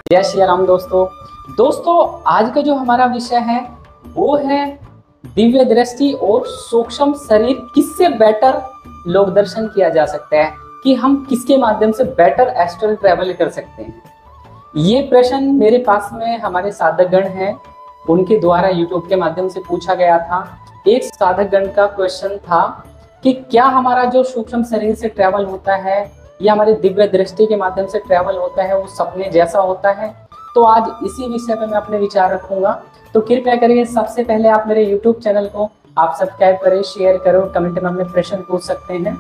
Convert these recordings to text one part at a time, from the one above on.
जय श्री राम दोस्तों आज का जो हमारा विषय है वो है दिव्य दृष्टि और सूक्ष्म शरीर किससे बेटर लोक दर्शन किया जा सकता है, कि हम किसके माध्यम से बेटर एस्ट्रल ट्रैवल कर सकते हैं। ये प्रश्न मेरे पास में हमारे साधकगण हैं, उनके द्वारा यूट्यूब के माध्यम से पूछा गया था। एक साधकगण का क्वेश्चन था कि क्या हमारा जो सूक्ष्म शरीर से ट्रैवल होता है या हमारी दिव्य दृष्टि के माध्यम से ट्रैवल होता है वो सपने जैसा होता है। तो आज इसी विषय पे मैं अपने विचार रखूंगा। तो कृपया करिए, सबसे पहले आप मेरे YouTube चैनल को आप सब्सक्राइब करें, शेयर करो, कमेंट में अपने प्रश्न पूछ सकते हैं।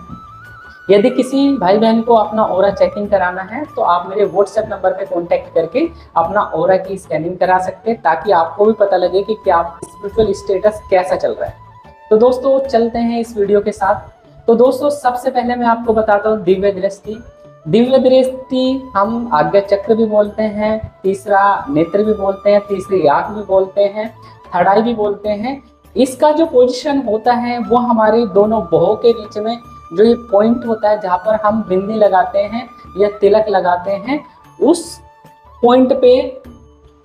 यदि किसी भाई बहन को अपना ऑरा चेकिंग कराना है तो आप मेरे व्हाट्सएप नंबर पे कांटेक्ट करके अपना ऑरा की स्कैनिंग करा सकते हैं, ताकि आपको भी पता लगे कि क्या स्पिरिचुअल स्टेटस कैसा चल रहा है। तो दोस्तों चलते हैं इस वीडियो के साथ। तो दोस्तों सबसे पहले मैं आपको बताता हूँ दिव्य दृष्टि। दिव्य दृष्टि हम आज्ञा चक्र भी बोलते हैं, तीसरा नेत्र भी बोलते हैं, तीसरी आंख भी बोलते हैं, थर्ड आई भी बोलते हैं। इसका जो पोजीशन होता है वो हमारे दोनों भौहों के बीच में जो ये पॉइंट होता है जहाँ पर हम बिंदी लगाते हैं या तिलक लगाते हैं, उस पॉइंट पे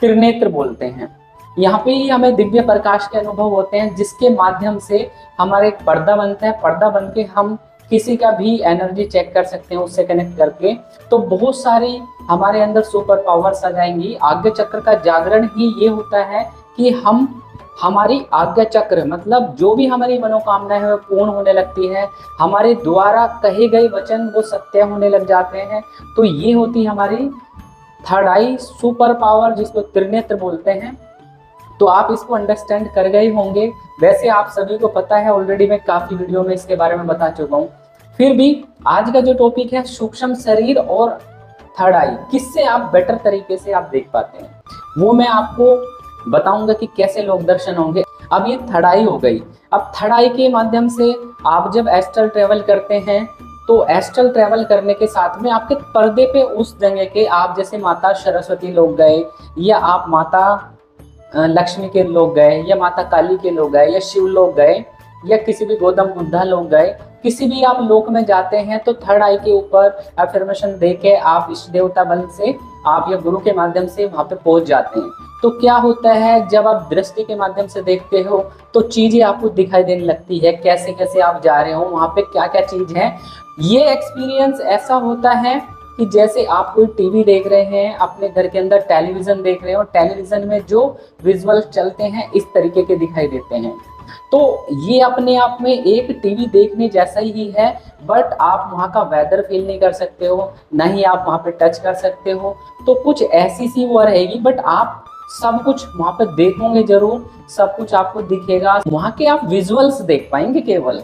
त्रिनेत्र बोलते हैं। यहाँ पे ही हमें दिव्य प्रकाश के अनुभव होते हैं, जिसके माध्यम से हमारा एक पर्दा बनता है। पर्दा बन के हम किसी का भी एनर्जी चेक कर सकते हैं उससे कनेक्ट करके। तो बहुत सारी हमारे अंदर सुपर पावर्स आ जाएंगी। आज्ञा चक्र का जागरण ही ये होता है कि हमारी आज्ञा चक्र मतलब जो भी हमारी मनोकामनाएं है वो पूर्ण होने लगती है, हमारे द्वारा कहे गए वचन वो सत्य होने लग जाते हैं। तो ये होती हमारी थर्ड आई सुपर पावर, जिसको त्रिनेत्र बोलते हैं। तो आप इसको अंडरस्टैंड कर गए होंगे। वैसे आप सभी को पता है, ऑलरेडी मैं काफी वीडियो में इसके बारे में बता चुका हूँ। फिर भी आज का जो टॉपिक है सूक्ष्म शरीर और थर्ड आई, किससे आप बेटर तरीके से आप देख पाते हैं, वो मैं आपको बताऊंगा कि कैसे लोक दर्शन होंगे। अब ये थर्ड आई हो गई। अब थर्ड आई के माध्यम से आप जब एस्ट्रल ट्रेवल करते हैं तो एस्ट्रल ट्रेवल करने के साथ में आपके पर्दे पे उस जगह के, आप जैसे माता सरस्वती लोग गए, या आप माता लक्ष्मी के लोग गए, या माता काली के लोग गए, या शिव लोग गए, या किसी भी गौतम बुद्धा लोग गए, किसी भी आप लोक में जाते हैं तो थर्ड आई के ऊपर अफर्मेशन देके आप इष्ट देवता बल से आप या गुरु के माध्यम से वहां पे पहुंच जाते हैं। तो क्या होता है, जब आप दृष्टि के माध्यम से देखते हो तो चीजें आपको दिखाई देने लगती है, कैसे कैसे आप जा रहे हो, वहां पे क्या क्या चीज है। ये एक्सपीरियंस ऐसा होता है कि जैसे आप कोई टीवी देख रहे हैं, अपने घर के अंदर टेलीविजन देख रहे हो, टेलीविजन में जो विजुअल चलते हैं इस तरीके के दिखाई देते हैं। तो ये अपने आप में एक टीवी देखने जैसा ही है, बट आप वहाँ का वेदर फील नहीं कर सकते हो, ना ही आप वहाँ पे टच कर सकते हो। तो कुछ ऐसी सी वो रहेगी, बट आप सब कुछ वहाँ पे देखोगे जरूर, सब कुछ आपको दिखेगा। वहाँ के आप विजुअल्स देख पाएंगे केवल,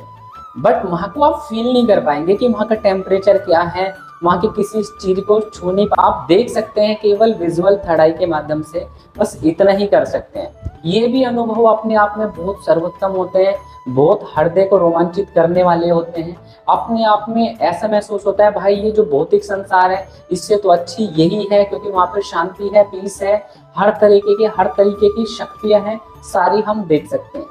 बट वहाँ को आप फील नहीं कर पाएंगे कि वहाँ का टेम्परेचर क्या है, वहाँ की किसी चीज को छूने आप देख सकते हैं केवल विजुअल थर्ड आई के माध्यम से, बस इतना ही कर सकते हैं। ये भी अनुभव अपने आप में बहुत सर्वोत्तम होते हैं, बहुत हृदय को रोमांचित करने वाले होते हैं। अपने आप में ऐसा महसूस होता है भाई ये जो भौतिक संसार है इससे तो अच्छी यही है, क्योंकि वहाँ पर शांति है, पीस है, हर तरीके की शक्तियां हैं, सारी हम देख सकते हैं।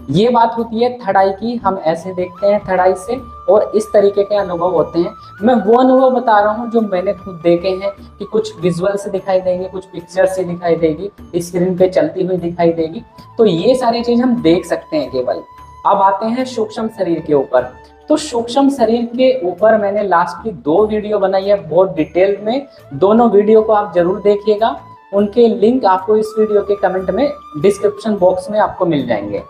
ये बात होती है थर्ड आई की, हम ऐसे देखते हैं थर्ड आई से, और इस तरीके के अनुभव होते हैं। मैं वो अनुभव बता रहा हूँ जो मैंने खुद देखे हैं, कि कुछ विजुअल से दिखाई देंगे, कुछ पिक्चर से दिखाई देगी, स्क्रीन पे चलती हुई दिखाई देगी। तो ये सारी चीज हम देख सकते हैं केवल। अब आते हैं सूक्ष्म शरीर के ऊपर। तो सूक्ष्म शरीर के ऊपर मैंने लास्ट की 2 वीडियो बनाई है बहुत डिटेल में, दोनों वीडियो को आप जरूर देखिएगा। उनके लिंक आपको इस वीडियो के कमेंट में डिस्क्रिप्शन बॉक्स में आपको मिल जाएंगे।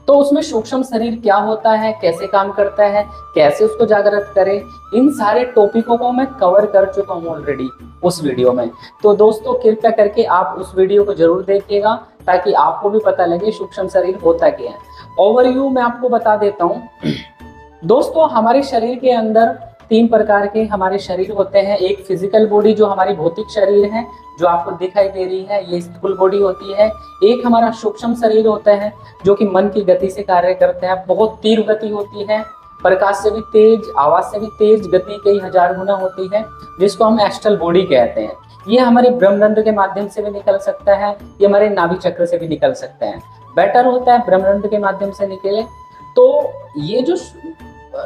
तो उसमें सूक्ष्म शरीर क्या होता है, कैसे काम करता है, कैसे उसको जागृत करें, इन सारे टॉपिकों को मैं कवर कर चुका हूँ ऑलरेडी उस वीडियो में। तो दोस्तों कृपया करके आप उस वीडियो को जरूर देखिएगा, ताकि आपको भी पता लगे सूक्ष्म शरीर होता क्या है। ओवरव्यू मैं आपको बता देता हूँ। दोस्तों हमारे शरीर के अंदर 3 प्रकार के हमारे शरीर होते हैं। एक फिजिकल बॉडी जो हमारी भौतिक शरीर है, जो आपको दिखाई दे रही है, ये स्थूल बॉडी होती है। एक हमारा सूक्ष्म शरीर होता है जो कि मन की गति से कार्य करता है, बहुत तीव्र गति होती है, प्रकाश से भी तेज, आवाज से भी तेज गति कई हजार गुना होती है, जिसको हम एस्ट्रल बॉडी कहते हैं। ये हमारे ब्रह्मरंध्र के माध्यम से भी निकल सकता है, ये हमारे नाभि चक्र से भी निकल सकता है। बेटर होता है ब्रह्मरंध्र के माध्यम से निकले। तो ये जो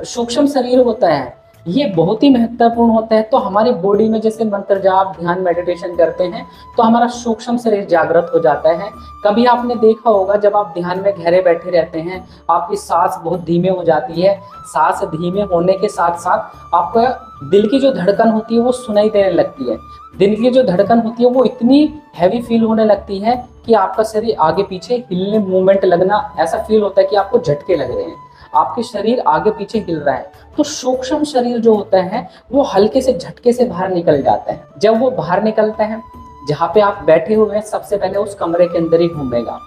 सूक्ष्म शरीर होता है ये बहुत ही महत्वपूर्ण होता है। तो हमारी बॉडी में जैसे मंत्र जाप ध्यान मेडिटेशन करते हैं तो हमारा सूक्ष्म शरीर जागृत हो जाता है। कभी आपने देखा होगा जब आप ध्यान में गहरे बैठे रहते हैं आपकी सांस बहुत धीमे हो जाती है। सांस धीमे होने के साथ साथ आपका दिल की जो धड़कन होती है वो सुनाई देने लगती है। दिल की जो धड़कन होती है वो इतनी हैवी फील होने लगती है कि आपका शरीर आगे पीछे हिलने मूवमेंट लगना, ऐसा फील होता है कि आपको झटके लग रहे हैं, आपके शरीर आगे पीछे हिल रहा है। तो सूक्ष्म शरीर जो होता है वो हल्के से झटके से बाहर निकल जाता है। जब वो बाहर निकलता है जहाँ पे आप बैठे हुए हैं सबसे पहले उस कमरे के अंदर ही घूमेगा।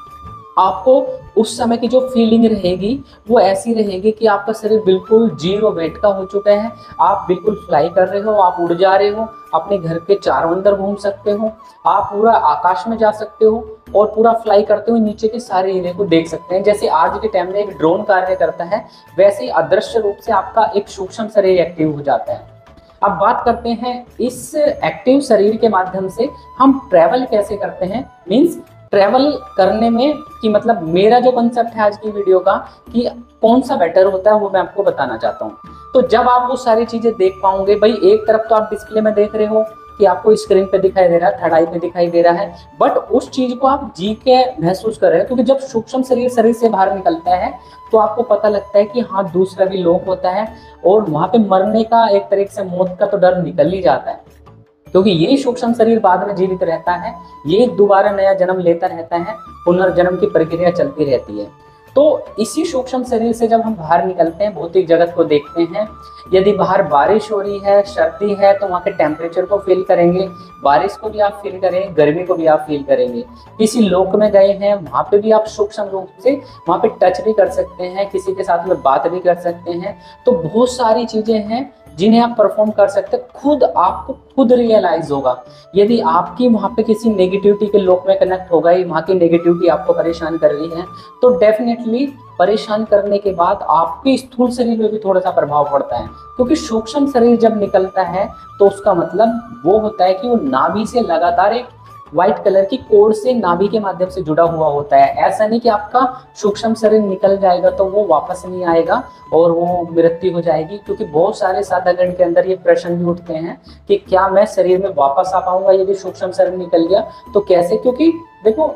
आपको उस समय की जो फीलिंग रहेगी वो ऐसी रहेगी कि आपका शरीर बिल्कुल जीरो वेट का हो चुका है, आप बिल्कुल फ्लाई कर रहे हो, आप उड़ जा रहे हो, अपने घर के चारों अंदर घूम सकते हो, आप पूरा आकाश में जा सकते हो और पूरा फ्लाई करते हुए नीचे के सारे एरिया को देख सकते हैं। जैसे आज के टाइम में एक ड्रोन कार्य करता है वैसे ही अदृश्य रूप से आपका एक सूक्ष्म शरीर एक्टिव हो जाता है। अब बात करते हैं इस एक्टिव शरीर के माध्यम से हम ट्रैवल कैसे करते हैं, मीन्स ट्रैवल करने में कि मतलब मेरा जो कंसेप्ट है आज की वीडियो का कि कौन सा बेटर होता है वो मैं आपको बताना चाहता हूँ। तो जब आप वो सारी चीजें देख पाओगे, भाई एक तरफ तो आप डिस्प्ले में देख रहे हो कि आपको स्क्रीन पे दिखाई दे रहा है, थर्ड आई पे दिखाई दे रहा है, बट उस चीज को आप जी के महसूस कर रहे हो। क्योंकि जब सूक्ष्म शरीर से बाहर निकलता है तो आपको पता लगता है कि हाँ दूसरा भी लोक होता है और वहां पे मरने का एक तरीके से मौत का तो डर निकल ही जाता है। क्योंकि यही सूक्ष्म शरीर बाद में जीवित रहता है, ये दोबारा नया जन्म लेता रहता है, पुनर्जन्म की प्रक्रिया चलती रहती है। तो इसी सूक्ष्म शरीर से जब हम बाहर निकलते हैं भौतिक जगत को देखते हैं, यदि बाहर बारिश हो रही है, सर्दी है तो वहाँ के टेम्परेचर को फील करेंगे, बारिश को भी आप फील करेंगे, गर्मी को भी आप फील करेंगे। किसी लोक में गए हैं वहाँ पे भी आप सूक्ष्म रूप से वहाँ पे टच भी कर सकते हैं, किसी के साथ में बात भी कर सकते हैं। तो बहुत सारी चीजें हैं जिन्हें आप परफॉर्म कर सकते हैं, खुद आपको खुद रियलाइज होगा। यदि आपकी वहाँ पे किसी नेगेटिविटी के लोक में कनेक्ट हो गई, वहाँ की नेगेटिविटी आपको परेशान कर रही है तो डेफिनेटली परेशान करने के बाद आपके स्थूल शरीर में भी थोड़ा सा प्रभाव पड़ता है। क्योंकि सूक्ष्म शरीर जब निकलता है तो उसका मतलब वो होता है कि वो नाभि से लगातार एक व्हाइट कलर की कोड से नाभि के माध्यम से जुड़ा हुआ होता है। ऐसा नहीं कि आपका सूक्ष्म शरीर निकल जाएगा तो वो वापस नहीं आएगा और वो मृत्यु हो जाएगी। क्योंकि बहुत सारे साधकगण के अंदर ये प्रश्न भी उठते हैं कि क्या मैं शरीर में वापस आ पाऊंगा यदि सूक्ष्म शरीर निकल गया तो कैसे। क्योंकि देखो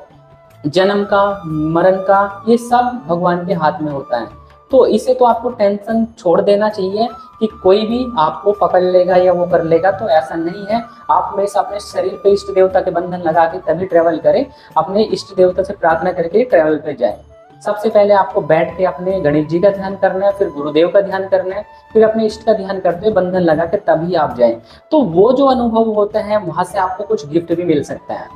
जन्म का मरण का ये सब भगवान के हाथ में होता है। तो इसे तो आपको टेंशन छोड़ देना चाहिए कि कोई भी आपको पकड़ लेगा या वो कर लेगा, तो ऐसा नहीं है। आप हमेशा अपने शरीर पे इष्ट देवता के बंधन लगा के तभी ट्रेवल करें, अपने इष्ट देवता से प्रार्थना करके ट्रेवल पे जाए। सबसे पहले आपको बैठ के अपने गणेश जी का ध्यान करना है, फिर गुरुदेव का ध्यान करना है, फिर अपने इष्ट का ध्यान करते हुए बंधन लगा के तभी आप जाएं। तो वो जो अनुभव होता है वहां से आपको कुछ गिफ्ट भी मिल सकता है।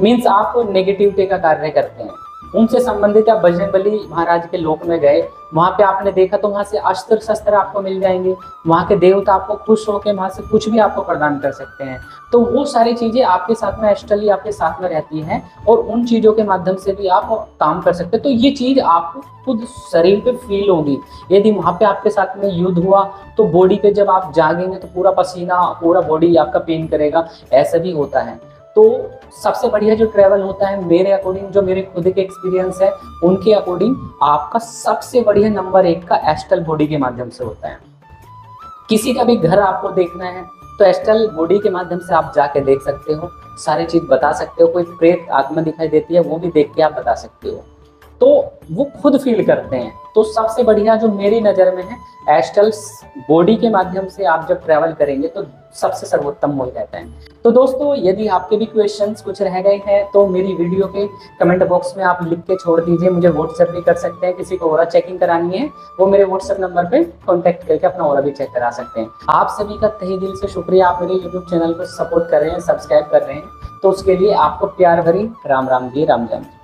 मीन्स आप नेगेटिविटी का कार्य करते हैं उनसे संबंधित आप बजरंगबली महाराज के लोक में गए, वहां पे आपने देखा तो वहां से अस्त्र शस्त्र आपको मिल जाएंगे, वहां के देवता आपको खुश होकर वहां से कुछ भी आपको प्रदान कर सकते हैं। तो वो सारी चीजें आपके साथ में एस्ट्रली आपके साथ में रहती हैं और उन चीजों के माध्यम से भी आप काम कर सकते हैं। तो ये चीज आपको खुद शरीर पे फील होगी। यदि वहां पे आपके साथ में युद्ध हुआ तो बॉडी पे जब आप जागेंगे तो पूरा पसीना पूरा बॉडी आपका पेन करेगा, ऐसा भी होता है। तो सबसे बढ़िया जो ट्रैवल होता है मेरे अकॉर्डिंग, जो मेरे खुद के एक्सपीरियंस है उनके अकॉर्डिंग, आपका सबसे बढ़िया नंबर 1 का एस्ट्रल बॉडी के माध्यम से होता है। किसी का भी घर आपको देखना है तो एस्ट्रल बॉडी के माध्यम से आप जाके देख सकते हो, सारी चीज बता सकते हो। कोई प्रेत आत्मा दिखाई देती है वो भी देख के आप बता सकते हो, तो वो खुद फील करते हैं। तो सबसे बढ़िया जो मेरी नज़र में है एस्ट्रल बॉडी के माध्यम से आप जब ट्रैवल करेंगे तो सबसे सर्वोत्तम हो जाता है। तो दोस्तों यदि आपके भी क्वेश्चंस कुछ रह गए हैं तो मेरी वीडियो के कमेंट बॉक्स में आप लिख के छोड़ दीजिए, मुझे व्हाट्सएप भी कर सकते हैं। किसी को और चेकिंग करानी है वो मेरे व्हाट्सएप नंबर पे कांटेक्ट करके अपना और भी चेक करा सकते हैं। आप सभी का तहे दिल से शुक्रिया, आप मेरे यूट्यूब चैनल को सपोर्ट कर रहे हैं, सब्सक्राइब कर रहे हैं, तो उसके लिए आपको प्यार भरी राम राम जी, राम राम जी।